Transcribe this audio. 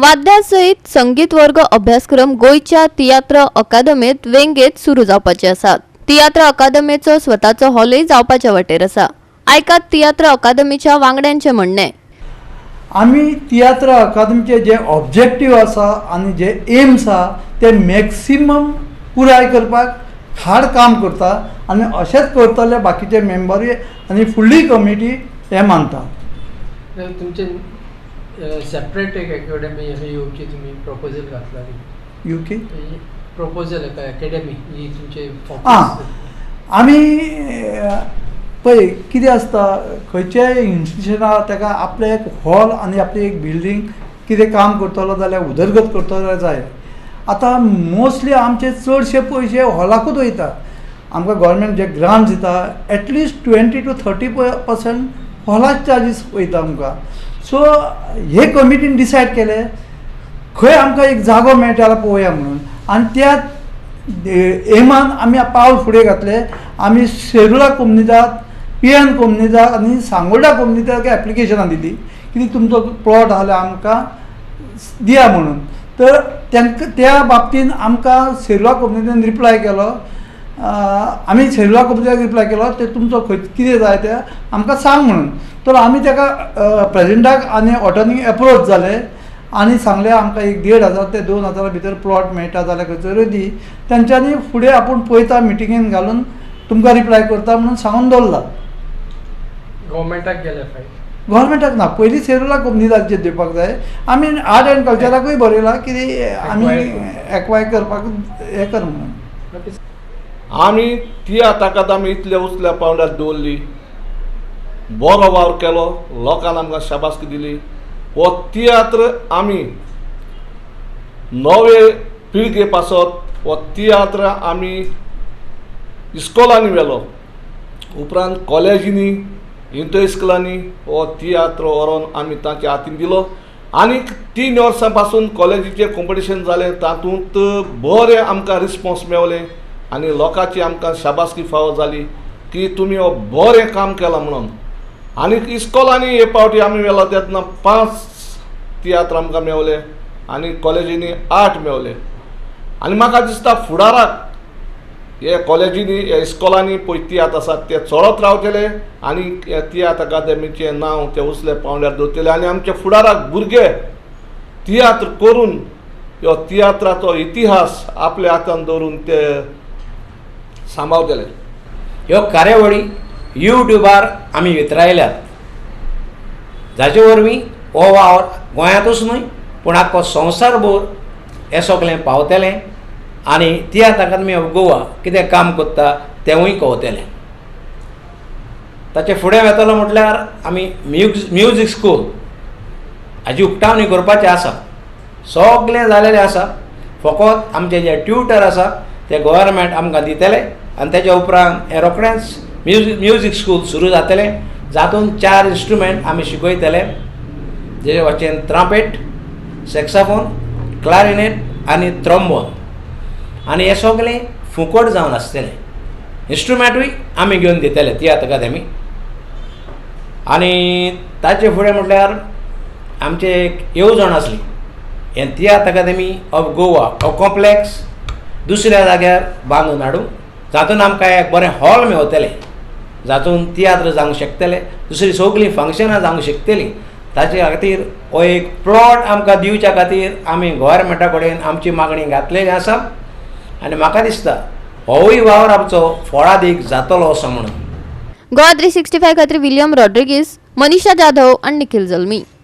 वाद्यासहित संगीत वर्ग अभ्यासक्रम गोयच्या तियात्र अकादमीत वेंगेत सुरू जावपाचे आसात। तियात्र अकादमीचो स्वताचो हॉलय जावपाच्या वाटेर आसा। आयकात तियात्र अकादमीच्या वांगड्यांचे म्हणणे। आम्ही तियात्र अकादमीचे जे ऑब्जेक्टिव्ह आसा आणि जे एम्स आसा ते मॅक्सिमम पुराय करपाक हार्ड काम करता आणि अशेंच करतले बाकीचे मेंबरूय आणि फुडली कमिटी हे मानता। तुमचे सेपरेट एक अकॅडमी येवची तुम्ही प्रपोजल घातला यूके प्रपोजल अकॅडमी ही तुमचे आमी पळय कितें आसता खंयच्याय इन्स्टिट्यूशना ताका आपले एक हॉल आनी आपली एक बिल्डींग कितें काम करतलो जाल्यार उदरगत करतलो जाय। आतां मोस्टली आमचे चडशे पयशे हॉलाकूच वयता। आमकां गव्हर्मेंट जे ग्रांट्स दिता एटलिस्ट 20 to 30% हॉलाच चार्जीस वयता आमकां। सो हे कमिटीन डिसायड केले खंय आमकां एक जागो मेळटा जाल्यार पळोवया म्हणून आनी त्या एमान आमी पावल फुडें घातले। आमी शेड्युला कोमुनिदाद PN कोमुनिदाद आनी सांगोळडा कोमुनिदाद एप्लिकेशनां दिली की तुमचो प्लॉट जाल्यार आमकां दिया म्हणून। तर त्या बाबतीन आमकां शेड्युला कोमुनिदान रिप्लाय केलो। आमी शेड्युला कोमुनिदाक रिप्लाय केलो ते तुमचो खंय कितें जाय तें आमकां सांग म्हणून। तर आमी ताका प्रेसिडेंटाक आनी ऑटर्नीक एप्रोच जाले आनी सांगलें आमकां एक 1,500 ते 2,000 भितर प्लॉट मेळटा जाल्यार खंयसरूय दी। तेंच्यांनी फुडें आपूण पळयता मिटिंगेन घालून तुमकां रिप्लाय करता म्हणून सांगून दवरला। गव्हर्मेंटाक गेले गव्हर्मेंटाक ना पयलीं शेड्युला कोमुनिदादचेर दिवपाक जाय। आमी आर्ट एंड कल्चराकूय बरयलां की आमी एक्वायर करपाक हें कर म्हणून। आमी तियात्र अकादमी इतल्या उचल्या पावंड्यार दवरली, बरो वावर केलो, लोकांक आमकां शाबासकी दिली। हो तियात्र आमी नवे पिळगे पासत हो तियात्र आमी इस्कॉलांनी व्हेलो, उपरांत कॉलेजींनी इंटरस्कुलांनी हो तियात्र व्हरोन आमी तांच्या हातीन दिलो। आनी 3 वर्सां पासून कॉलेजीचें कॉम्पिटिशन जालें, तातूंत बरें आमकां रिस्पॉन्स मेवलें आनी लोकांची आमकां शाबासकी फावो जाली की तुमी हो बरें काम केलां म्हणून। आनी इस्कॉलांनी हे पावटी आमी व्हेलो तेन्ना 5 तियात्र आमकां मेवले आनी कॉलेजींनी 8 मेवले। आनी म्हाका दिसता फुडाराक हे कॉलेजींनी हे इस्कॉलांनी पळय तियात्र आसात ते चलत रावतले आनी हे तियात्र अकादमीचें नांव ते उचले पावंड्यार दवरतले आनी आमचे फुडाराक भुरगे तियात्र करून ह्यो तियात्राचो इतिहास आपल्या हातान दवरून ते सांबाळटले। ह्यो कार्यावळी यूट्यूबार आमी वितरायल्यात, जाचे वरवीं हो वावर गोंयांतूच न्हय पूण आख्खो संवसारभर हें सगळें पावतलें आनी तियात्र अकादमी ऑफ गोवा कितें काम करता तेंवूय कळटलें। ताचे फुडें वेतलो म्हटल्यार आमी म्युजीक स्कूल हाची उक्तावणी करपाची आसा। सगळें जालेलें आसा, फकत आमचे जे ट्युटर आसा ते गव्हर्मेंट आमकां दितले आनी तेच्या उपरांत हें रोखडेंच म्युजीक स्कूल सुरू जातलें, जातूंत 4 इंस्ट्रुमेंट आमी शिकयतले, जे वचेन ट्रम्पेट, सॅक्साफोन, क्लारिनेट आनी ट्रॉम्बोन। आनी हें सगळें फुकट जावन आसतलें। इंस्ट्रुमेंटूय आमी घेवन दितले तियात्र अकादमी। आनी ताचे फुडें म्हटल्यार आमचे एक येवजण आसली हें तियात्र अकादमी ऑफ गोवा हो कॉम्प्लेक्स दुसऱ्या जाग्यार बांदून हाडूं, जातून आमकां एक बरें हॉल मेळटलें, जातून तियात्र जावंक शकतले, दुसरी सगळीं फंक्शनां जावंक शकतलीं। ताचे खातीर हो एक प्लॉट आमकां दिवच्या खातीर आमी गव्हर्मेंटा कडेन आमची मागणी घातलेली आसा आनी म्हाका दिसता होवूय वावर आमचो फळादीक जातलो असो म्हणून। गोवा 365 खातीर विलियम रॉड्रिगीस, मनीषा जाधव आनी निखिल जल्मी।